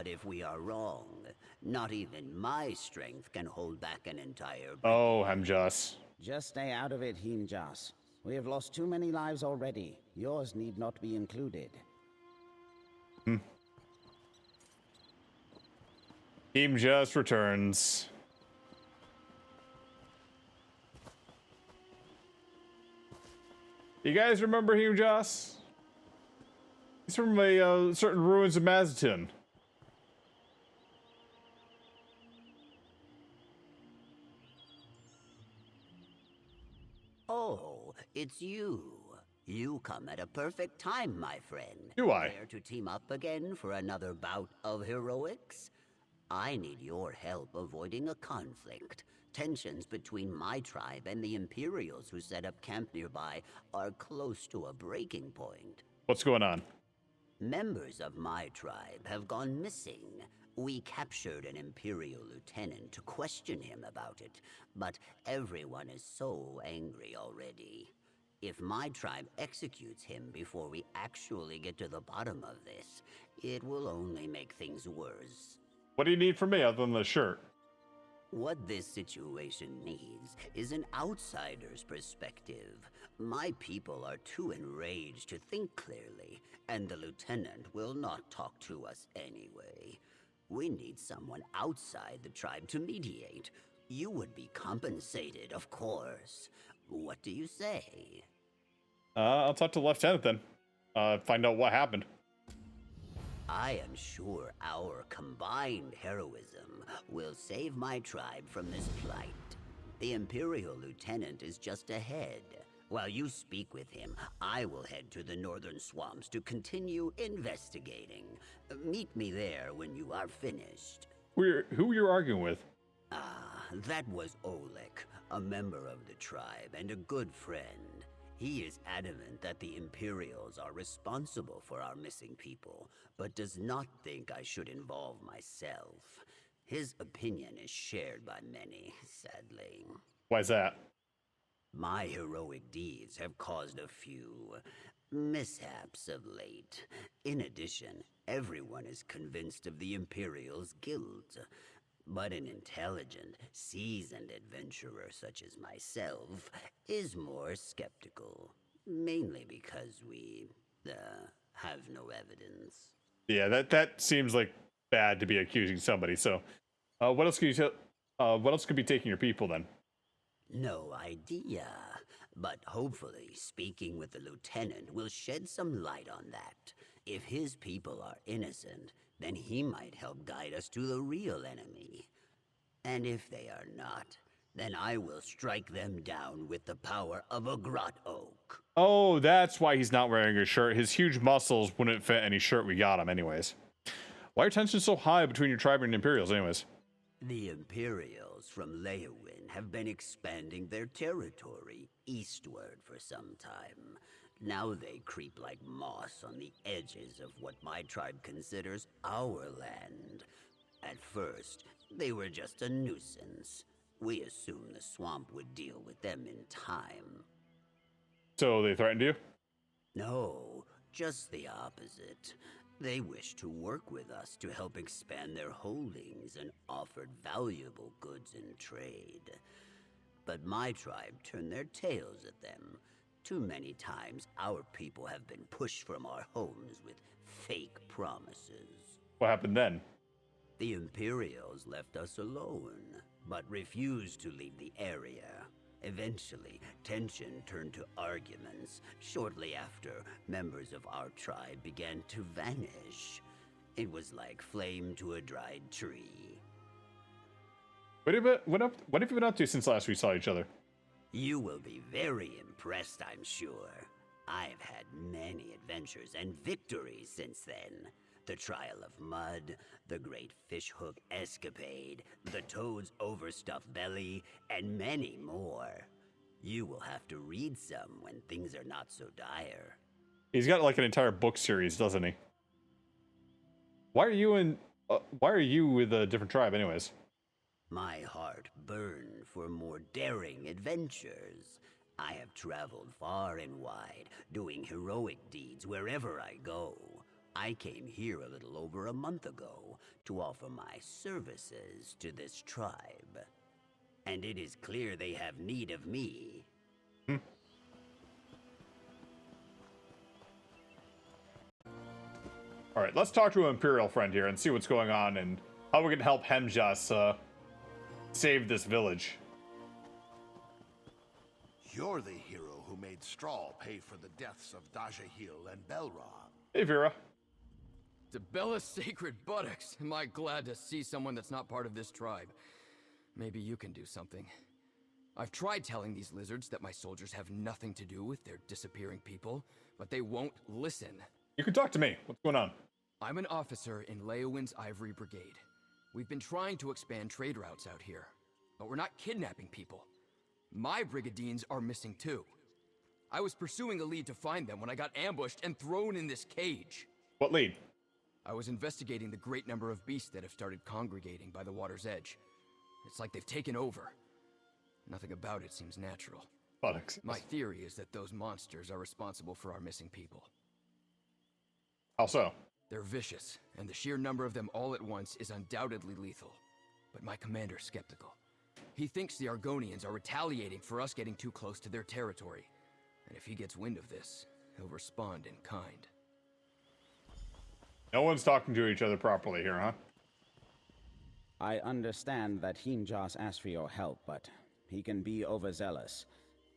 But if we are wrong, not even my strength can hold back an entire Oh, brigade. Hemjas. Just stay out of it, Himjas. We have lost too many lives already. Yours need not be included. Team just returns. You guys remember Team Joss? He's from a certain ruins of Mazatun. Oh, it's you. You come at a perfect time, my friend. Do I? Care to team up again for another bout of heroics? I need your help avoiding a conflict. Tensions between my tribe and the Imperials who set up camp nearby are close to a breaking point. What's going on? Members of my tribe have gone missing. We captured an Imperial lieutenant to question him about it, but everyone is so angry already. If my tribe executes him before we actually get to the bottom of this, it will only make things worse. What do you need from me other than the shirt? What this situation needs is an outsider's perspective. My people are too enraged to think clearly, and the lieutenant will not talk to us anyway. We need someone outside the tribe to mediate. You would be compensated, of course. What do you say? I'll talk to the lieutenant then. Find out what happened. I am sure our combined heroism will save my tribe from this plight. The Imperial Lieutenant is just ahead. While you speak with him, I will head to the northern swamps to continue investigating. Meet me there when you are finished. Who you're arguing with? Ah, that was Oleg, a member of the tribe and a good friend. He is adamant that the Imperials are responsible for our missing people, but does not think I should involve myself. His opinion is shared by many, sadly. Why's that? My heroic deeds have caused a few mishaps of late. In addition, everyone is convinced of the Imperials' guilt. But an intelligent, seasoned adventurer such as myself is more skeptical. Mainly because we, have no evidence. Yeah, that seems like bad to be accusing somebody. So, what else could you tell? What else could be taking your people then? No idea. But hopefully, speaking with the lieutenant will shed some light on that. If his people are innocent, then he might help guide us to the real enemy. And if they are not, then I will strike them down with the power of a grot oak. Oh, that's why he's not wearing a shirt. His huge muscles wouldn't fit any shirt we got him, anyways. Why are tensions so high between your tribe and Imperials, anyways? The Imperials from Leowin have been expanding their territory eastward for some time. Now they creep like moss on the edges of what my tribe considers our land. At first, they were just a nuisance. We assumed the swamp would deal with them in time. So they threatened you? No, just the opposite. They wished to work with us to help expand their holdings and offered valuable goods in trade. But my tribe turned their tails at them. Too many times our people have been pushed from our homes with fake promises. What happened then? The Imperials left us alone, but refused to leave the area. Eventually, tension turned to arguments. Shortly after, members of our tribe began to vanish. It was like flame to a dried tree. What have you been up to since last we saw each other? You will be very impressed, I'm sure. I've had many adventures and victories since then. The Trial of Mud, the Great Fishhook Escapade, the Toad's Overstuffed Belly, and many more. You will have to read some when things are not so dire. He's got like an entire book series, doesn't he? Why are you with a different tribe, anyways? My heart burned for more daring adventures. I have traveled far and wide, doing heroic deeds wherever I go. I came here a little over a month ago to offer my services to this tribe. And it is clear they have need of me. Alright, let's talk to an Imperial friend here and see what's going on and how we can help Hemjas save this village. You're the hero who made Strahl pay for the deaths of Dajahil and Belra. Hey, Vera. To Bella's sacred buttocks, am I glad to see someone that's not part of this tribe. Maybe you can do something. I've tried telling these lizards that my soldiers have nothing to do with their disappearing people, but they won't listen. You can talk to me. What's going on? I'm an officer in Leowin's Ivory Brigade. We've been trying to expand trade routes out here, but we're not kidnapping people. My brigadines are missing too. I was pursuing a lead to find them when I got ambushed and thrown in this cage. What lead? I was investigating the great number of beasts that have started congregating by the water's edge. It's like they've taken over. Nothing about it seems natural. Buttocks. My theory is that those monsters are responsible for our missing people. How so? They're vicious, and the sheer number of them all at once is undoubtedly lethal. But my commander's skeptical. He thinks the Argonians are retaliating for us getting too close to their territory. And if he gets wind of this, he'll respond in kind. No one's talking to each other properly here, huh? I understand that Himjas asked for your help, but he can be overzealous.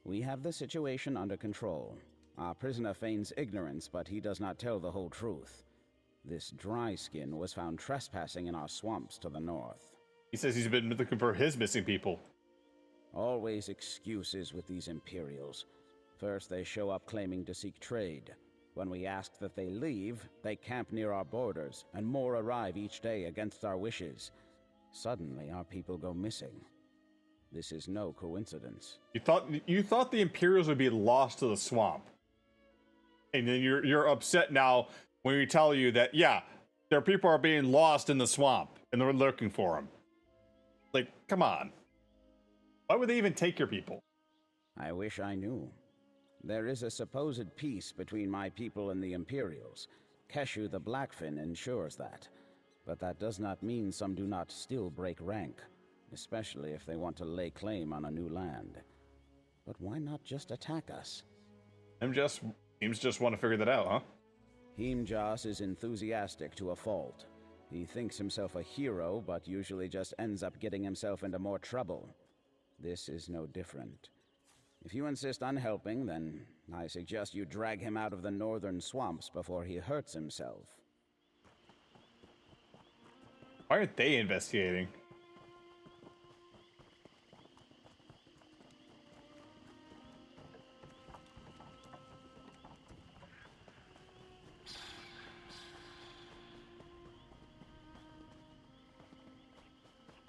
We have the situation under control. Our prisoner feigns ignorance, but he does not tell the whole truth. This dry skin was found trespassing in our swamps to the north. He says he's been looking for his missing people. Always excuses with these Imperials. First, they show up claiming to seek trade. When we ask that they leave, they camp near our borders, and more arrive each day against our wishes. Suddenly, our people go missing. This is no coincidence. You thought the Imperials would be lost to the swamp. And then you're upset now when we tell you that, yeah, their people are being lost in the swamp, and they're looking for them. Like, come on. Why would they even take your people? I wish I knew. There is a supposed peace between my people and the Imperials. Keshu the Blackfin ensures that. But that does not mean some do not still break rank, especially if they want to lay claim on a new land. But why not just attack us? Seems just want to figure that out, huh? Himjas is enthusiastic to a fault. He thinks himself a hero, but usually just ends up getting himself into more trouble. This is no different. If you insist on helping, then I suggest you drag him out of the northern swamps before he hurts himself. Why aren't they investigating?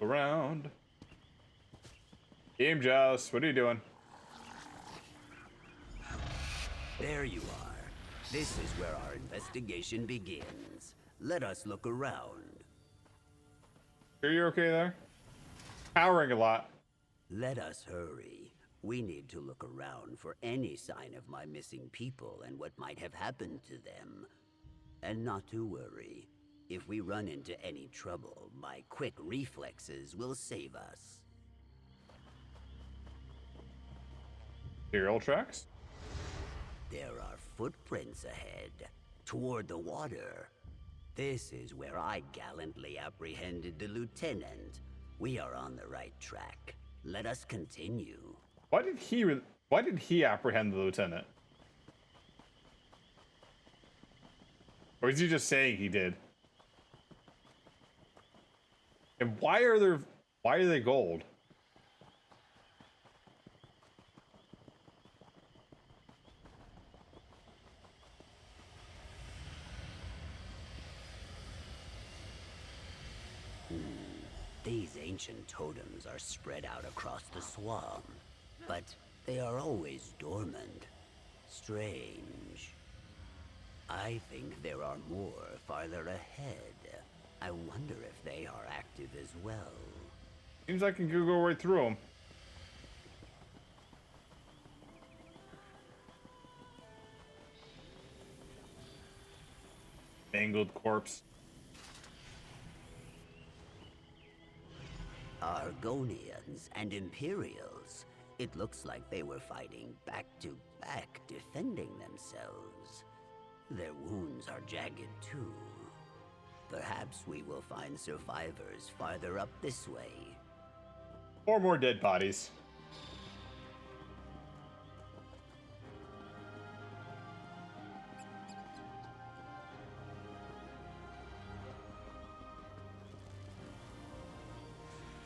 Around. Game Joust, what are you doing? There you are. This is where our investigation begins. Let us look around. Are you okay there? Powering a lot. Let us hurry. We need to look around for any sign of my missing people and what might have happened to them. And not to worry. If we run into any trouble, my quick reflexes will save us. Imperial tracks? There are footprints ahead, toward the water. This is where I gallantly apprehended the lieutenant. We are on the right track. Let us continue. Why did he apprehend the lieutenant? Or is he just saying he did? And why are they gold? These ancient totems are spread out across the swamp, but they are always dormant. Strange. I think there are more farther ahead. I wonder if they are active as well. Seems like I can go right through them. mangled corpse. Argonians and Imperials. It looks like they were fighting back to back, defending themselves. Their wounds are jagged too. Perhaps we will find survivors farther up this way. Or more dead bodies.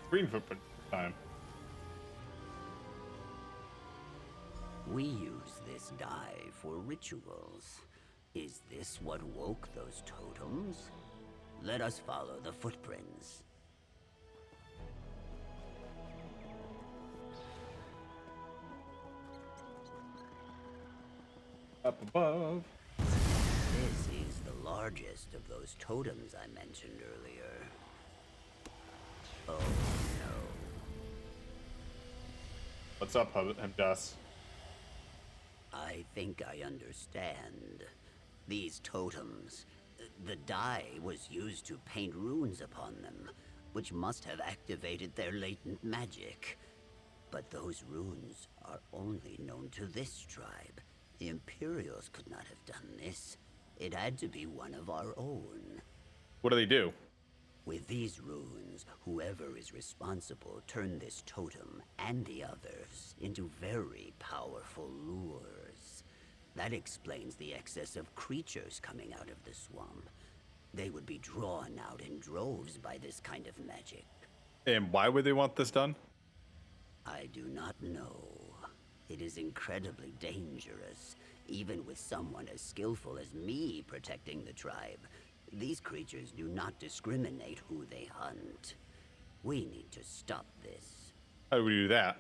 Green footprint time. We use this dye for rituals. Is this what woke those totems? Let us follow the footprints. Up above. This is the largest of those totems I mentioned earlier. Oh no. What's up, Hemdas? I think I understand. These totems, the dye was used to paint runes upon them, which must have activated their latent magic. But those runes are only known to this tribe. The Imperials could not have done this. It had to be one of our own. What do they do? With these runes, whoever is responsible turned this totem and the others into very powerful lures. That explains the excess of creatures coming out of the swamp. They would be drawn out in droves by this kind of magic. And why would they want this done? I do not know. It is incredibly dangerous, even with someone as skillful as me protecting the tribe. These creatures do not discriminate who they hunt. We need to stop this. How do we do that?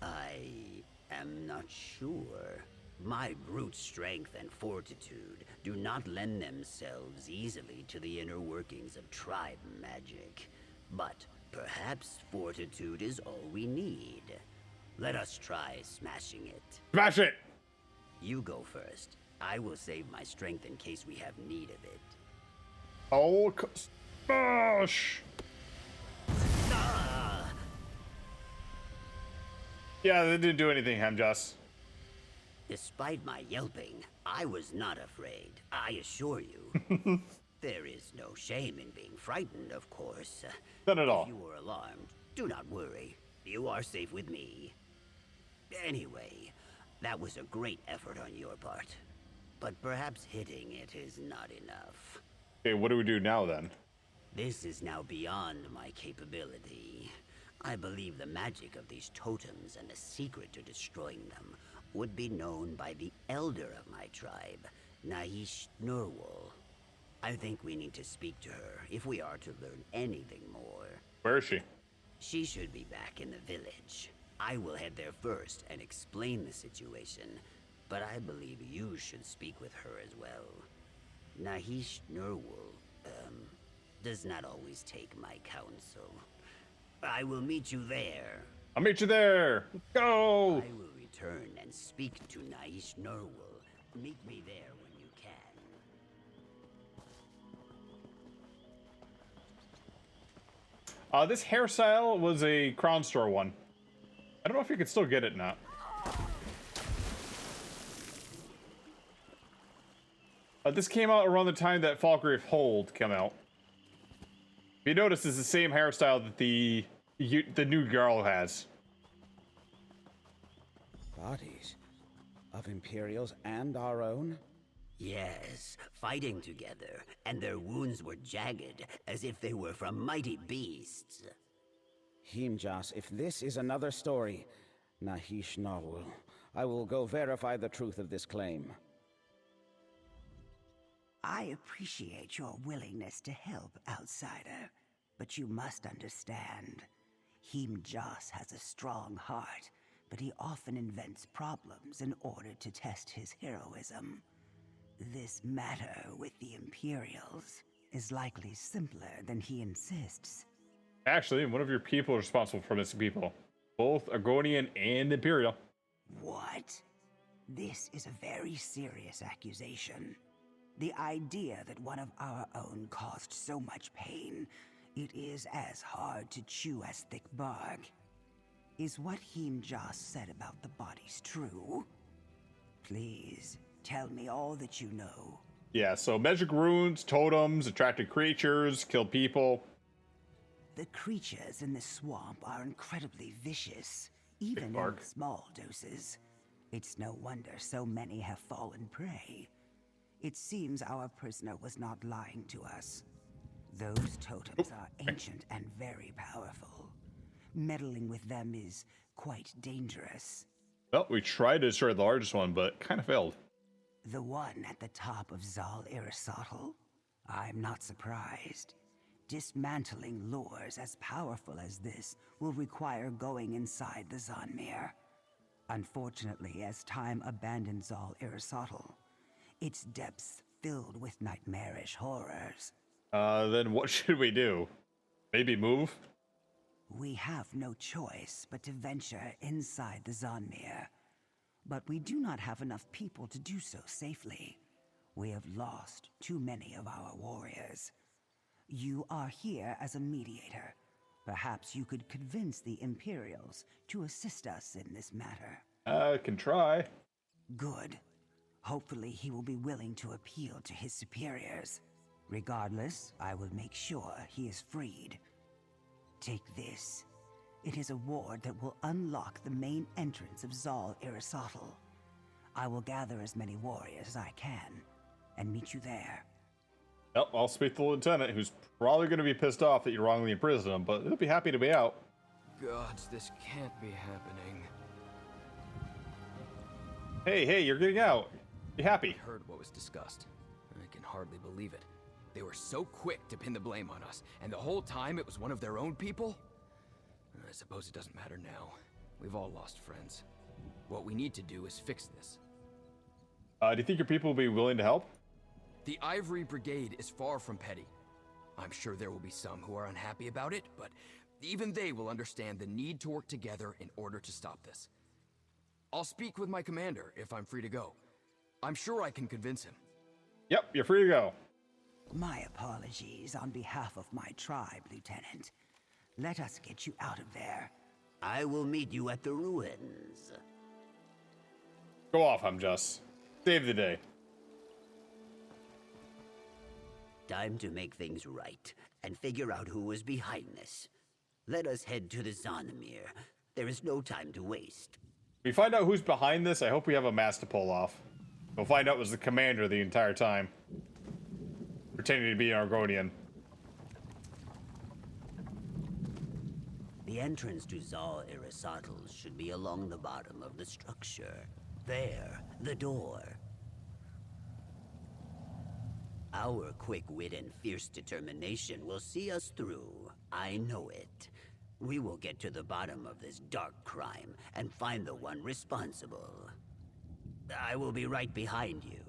I am not sure. My brute strength and fortitude do not lend themselves easily to the inner workings of tribe magic. But perhaps fortitude is all we need. Let us try smashing it. Smash it! You go first. I will save my strength in case we have need of it. Oh, smash! Ah! Yeah, they didn't do anything, Hemjas. Despite my yelping, I was not afraid, I assure you. There is no shame in being frightened, of course. None at all. If you were alarmed, do not worry. You are safe with me. Anyway, that was a great effort on your part. But perhaps hitting it is not enough. Okay, what do we do now then? This is now beyond my capability. I believe the magic of these totems and the secret to destroying them would be known by the elder of my tribe, Naish Nurwal. I think we need to speak to her if we are to learn anything more. Where is she? She should be back in the village. I will head there first and explain the situation, but I believe you should speak with her as well. Nahish Nurwal, does not always take my counsel. I will meet you there. I'll meet you there. Let's go. I will return and speak to Nahish Nurwal. Meet me there when you can. This hairstyle was a Crown Store one. I don't know if you can still get it now. This came out around the time that Falkreath Hold came out. If you notice, it's the same hairstyle that the new girl has. Bodies of Imperials and our own? Yes, fighting together, and their wounds were jagged, as if they were from mighty beasts. Himjas, if this is another story, Nahish Narwal, I will go verify the truth of this claim. I appreciate your willingness to help, outsider, but you must understand. Himjas has a strong heart, but he often invents problems in order to test his heroism. This matter with the Imperials is likely simpler than he insists. Actually, one of your people is responsible for missing people. Both Argonian and Imperial. What? This is a very serious accusation. The idea that one of our own caused so much pain, it is as hard to chew as thick bark. Is what Heem Joss said about the bodies true? Please, tell me all that you know. Yeah, so magic runes, totems, attracted creatures, kill people. The creatures in the swamp are incredibly vicious, even in small doses. It's no wonder so many have fallen prey. It seems our prisoner was not lying to us. Those totems are ancient and very powerful. Meddling with them is quite dangerous. Well, we tried to destroy the largest one, but kind of failed. The one at the top of Zal Aristotle? I'm not surprised. Dismantling lures as powerful as this will require going inside the Zanmir. Unfortunately, as time abandoned Zal Aristotle, its depths filled with nightmarish horrors. Then what should we do? Maybe move? We have no choice but to venture inside the Zanmir. But we do not have enough people to do so safely. We have lost too many of our warriors. You are here as a mediator. Perhaps you could convince the Imperials to assist us in this matter. I can try. Good. Hopefully he will be willing to appeal to his superiors. Regardless, I will make sure he is freed. Take this. It is a ward that will unlock the main entrance of Zal Aristotle. I will gather as many warriors as I can, and meet you there. Well, I'll speak to the lieutenant, who's probably going to be pissed off that you wrongly imprisoned him, but he'll be happy to be out. Gods, this can't be happening. Hey, you're getting out. Be happy. I heard what was discussed. I can hardly believe it. They were so quick to pin the blame on us, and the whole time it was one of their own people? I suppose it doesn't matter now. We've all lost friends. What we need to do is fix this. Do you think your people will be willing to help? The Ivory Brigade is far from petty. I'm sure there will be some who are unhappy about it, but even they will understand the need to work together in order to stop this. I'll speak with my commander if I'm free to go. I'm sure I can convince him. Yep, you're free to go. My apologies on behalf of my tribe, Lieutenant. Let us get you out of there. I will meet you at the ruins. Go off, Hamjas. Save the day. Time to make things right and figure out who was behind this. Let us head to the Zanmir. There is no time to waste. We find out who's behind this. I hope we have a mask to pull off. We'll find out it was the commander the entire time, pretending to be an Argonian. The entrance to Zal Aristotle should be along the bottom of the structure. There, the door. Our quick wit and fierce determination will see us through. I know it. We will get to the bottom of this dark crime and find the one responsible. I will be right behind you.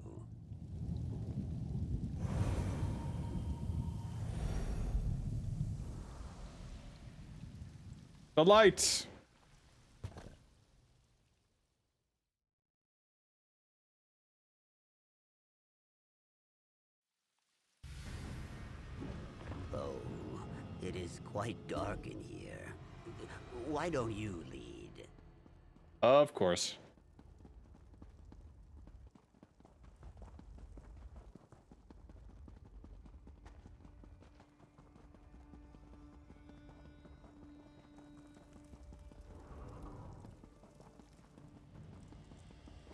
The lights! Oh, it is quite dark in here. Why don't you lead? Of course.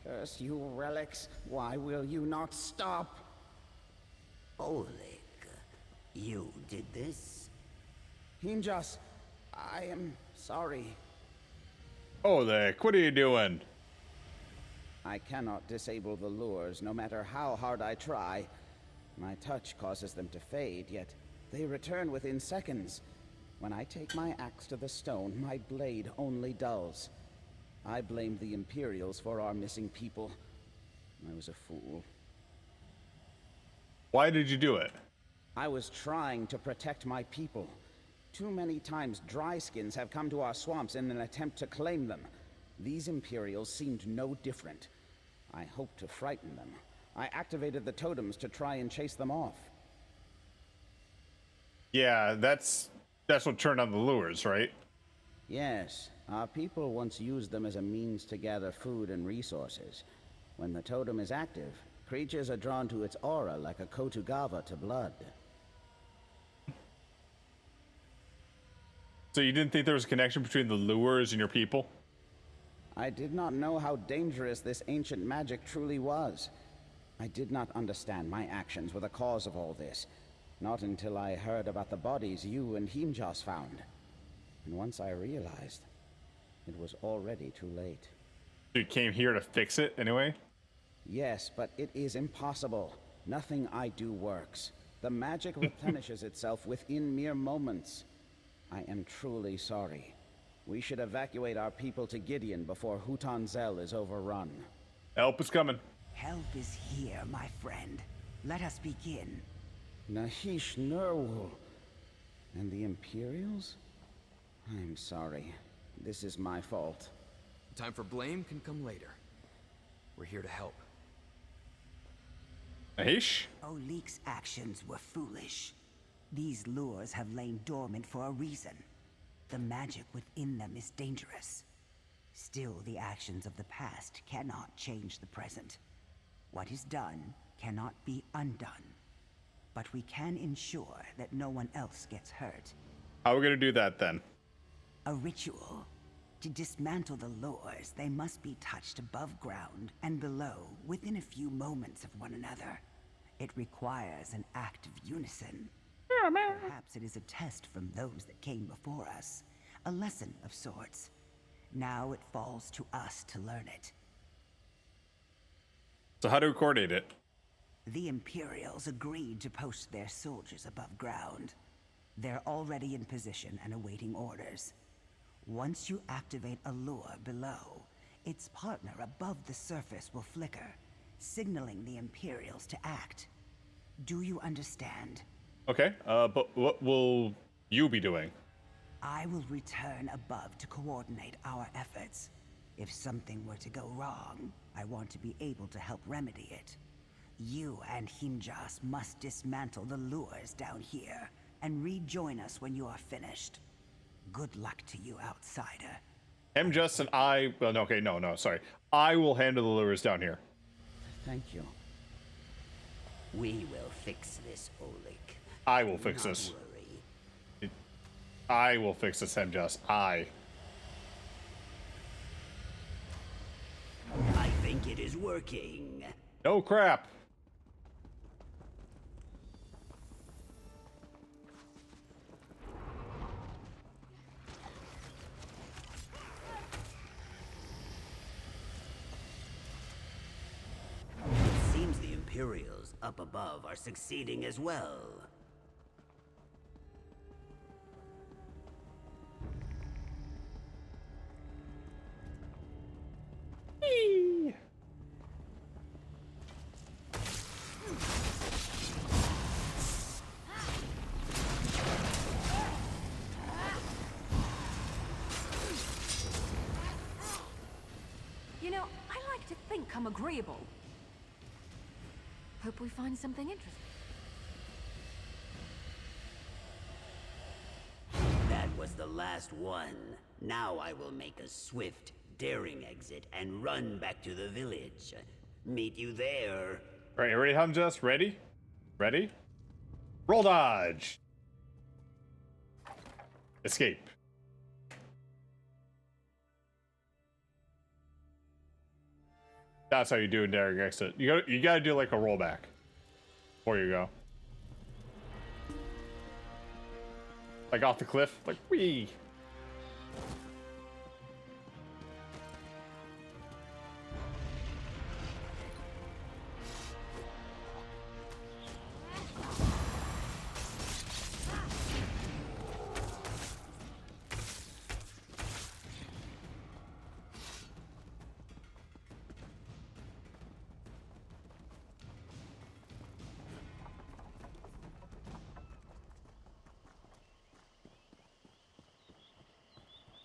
Curse you relics, why will you not stop? Oleg, you did this? Hinjas, I am sorry. Oleg, what are you doing? I cannot disable the lures, no matter how hard I try. My touch causes them to fade, yet they return within seconds. When I take my axe to the stone, my blade only dulls. I blame the Imperials for our missing people. I was a fool. Why did you do it? I was trying to protect my people. Too many times dryskins have come to our swamps in an attempt to claim them. These Imperials seemed no different. I hoped to frighten them, I activated the totems to try and chase them off. Yeah, that's what turned on the lures, right? Yes, our people once used them as a means to gather food and resources. When the totem is active, creatures are drawn to its aura like a Kotugava to blood. So you didn't think there was a connection between the lures and your people? I did not know how dangerous this ancient magic truly was. I did not understand my actions were the cause of all this. Not until I heard about the bodies you and Himjas found. And once I realized, it was already too late. You came here to fix it anyway? Yes, but it is impossible. Nothing I do works. The magic replenishes itself within mere moments. I am truly sorry. We should evacuate our people to Gideon before Hutanzel is overrun. Help is coming. Help is here, my friend. Let us begin. Nahish Nerwul. And the Imperials? I'm sorry. This is my fault. Time for blame can come later. We're here to help. Mahesh? Olik's actions were foolish. These lures have lain dormant for a reason. The magic within them is dangerous. Still, the actions of the past cannot change the present. What is done cannot be undone. But we can ensure that no one else gets hurt. How are we gonna do that then? A ritual. To dismantle the lures, they must be touched above ground and below within a few moments of one another. It requires an act of unison. Perhaps it is a test from those that came before us. A lesson of sorts. Now it falls to us to learn it. So how do we coordinate it? The Imperials agreed to post their soldiers above ground. They're already in position and awaiting orders. Once you activate a lure below, its partner above the surface will flicker, signaling the Imperials to act. Do you understand? Okay, but what will you be doing? I will return above to coordinate our efforts. If something were to go wrong, I want to be able to help remedy it. You and Himjas must dismantle the lures down here and rejoin us when you are finished. Good luck to you, outsider. Just and I. Well, no, okay, no, sorry. I will handle the lures down here. Thank you. We will fix this, Olik. I will fix Not this. worry. I will fix this, Just. I think it is working. No crap. It seems the Imperials up above are succeeding as well. You know, I like to think I'm agreeable. Hope we find something interesting. That was the last one. Now I will make a swift, daring exit and run back to the village. Meet you there. All right, ready, Just? Ready? Ready? Roll dodge. Escape. That's how you do a daring exit. You gotta do like a rollback before you go. Like off the cliff, like whee.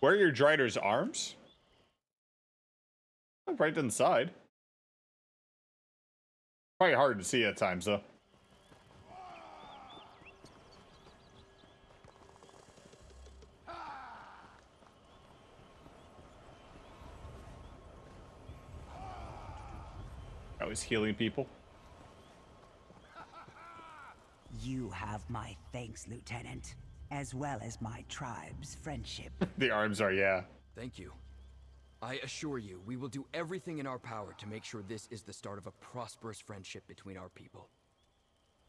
Where are your Drider's arms? Oh, right inside. Probably hard to see at times, though. Always healing people. You have my thanks, Lieutenant, as well as my tribe's friendship. The arms are, yeah. Thank you. I assure you, we will do everything in our power to make sure this is the start of a prosperous friendship between our people.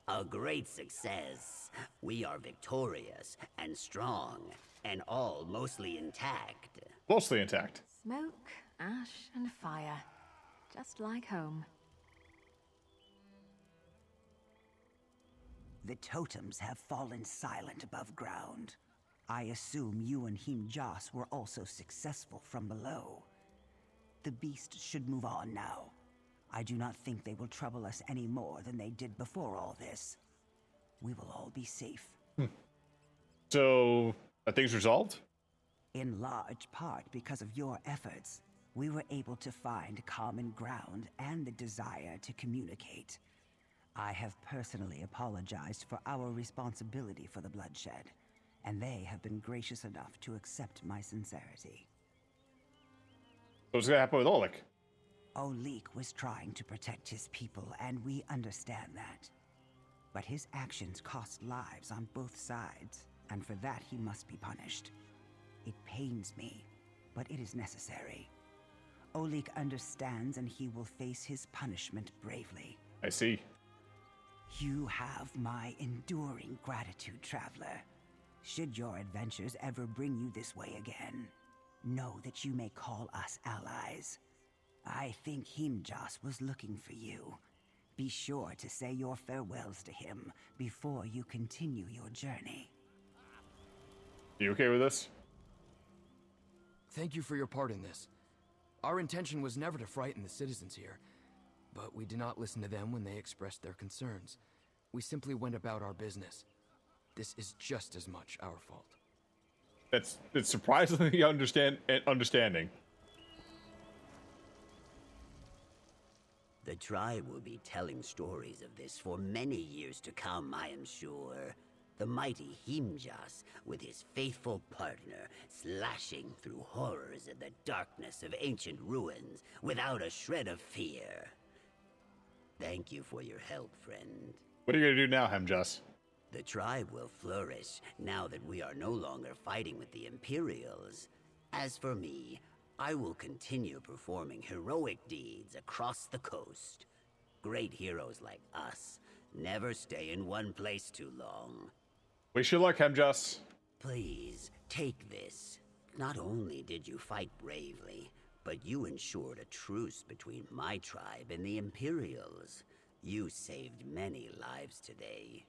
A great success. We are victorious and strong, and all mostly intact. Mostly intact. Smoke, ash, and fire. Just like home. The totems have fallen silent above ground. I assume you and Him Joss were also successful from below. The beast should move on now. I do not think they will trouble us any more than they did before all this. We will all be safe. So, are things resolved? In large part because of your efforts, we were able to find common ground and the desire to communicate. I have personally apologized for our responsibility for the bloodshed, and they have been gracious enough to accept my sincerity. What's gonna happen with Oleg? Oleg was trying to protect his people, and we understand that. But his actions cost lives on both sides, and for that he must be punished. It pains me, but it is necessary. Oleg understands, and he will face his punishment bravely. I see. You have my enduring gratitude, traveler. Should your adventures ever bring you this way again, know that you may call us allies. I think Himjas was looking for you. Be sure to say your farewells to him before you continue your journey. You okay with this? Thank you for your part in this. Our intention was never to frighten the citizens here, but we did not listen to them when they expressed their concerns. We simply went about our business. This is just as much our fault. It's surprisingly understanding. The tribe will be telling stories of this for many years to come, I am sure. The mighty Himjas, with his faithful partner, slashing through horrors in the darkness of ancient ruins without a shred of fear. Thank you for your help, friend. What are you gonna do now, Hemjas? The tribe will flourish now that we are no longer fighting with the Imperials. As for me, I will continue performing heroic deeds across the coast. Great heroes like us never stay in one place too long. Wish you luck, Hemjas. Please, take this. Not only did you fight bravely, but you ensured a truce between my tribe and the Imperials. You saved many lives today.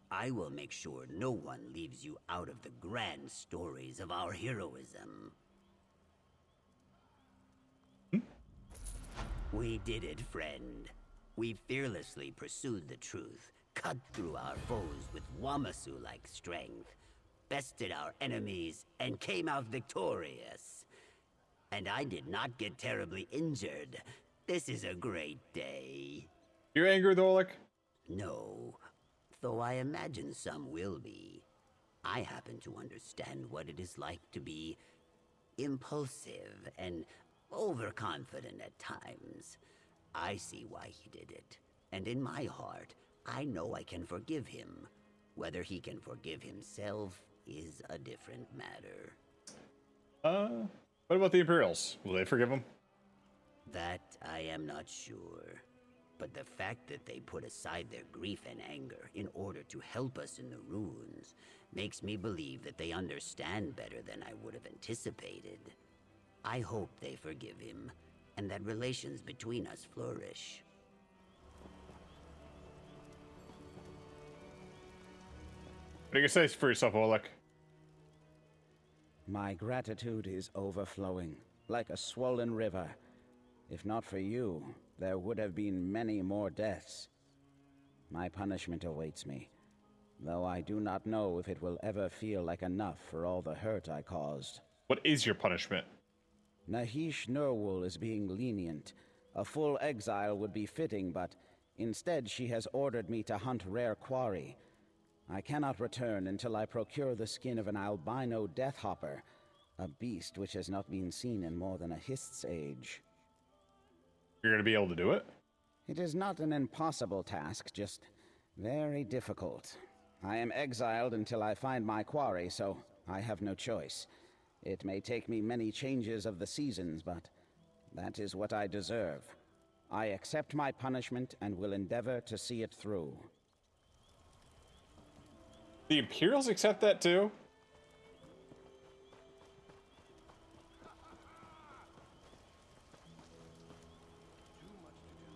I will make sure no one leaves you out of the grand stories of our heroism. We did it, friend. We fearlessly pursued the truth, cut through our foes with Wamasu-like strength, bested our enemies, and came out victorious. And I did not get terribly injured. This is a great day. You're angry with Oleg? No, though I imagine some will be. I happen to understand what it is like to be impulsive and overconfident at times. I see why he did it, and in my heart, I know I can forgive him. Whether he can forgive himself is a different matter. What about the Imperials? Will they forgive him? That I am not sure. But the fact that they put aside their grief and anger in order to help us in the ruins makes me believe that they understand better than I would have anticipated. I hope they forgive him, and that relations between us flourish. What do you say for yourself, Oleg? My gratitude is overflowing, like a swollen river. If not for you, there would have been many more deaths. My punishment awaits me, though I do not know if it will ever feel like enough for all the hurt I caused. What is your punishment? Nahish Nurwul is being lenient. A full exile would be fitting, but Instead, she has ordered me to hunt rare quarry. I cannot return until I procure the skin of an albino deathhopper, a beast which has not been seen in more than a Hist's age. You're going to be able to do it? It is not an impossible task, just very difficult. I am exiled until I find my quarry, so I have no choice. It may take me many changes of the seasons, but that is what I deserve. I accept my punishment and will endeavor to see it through. The Imperials accept that too?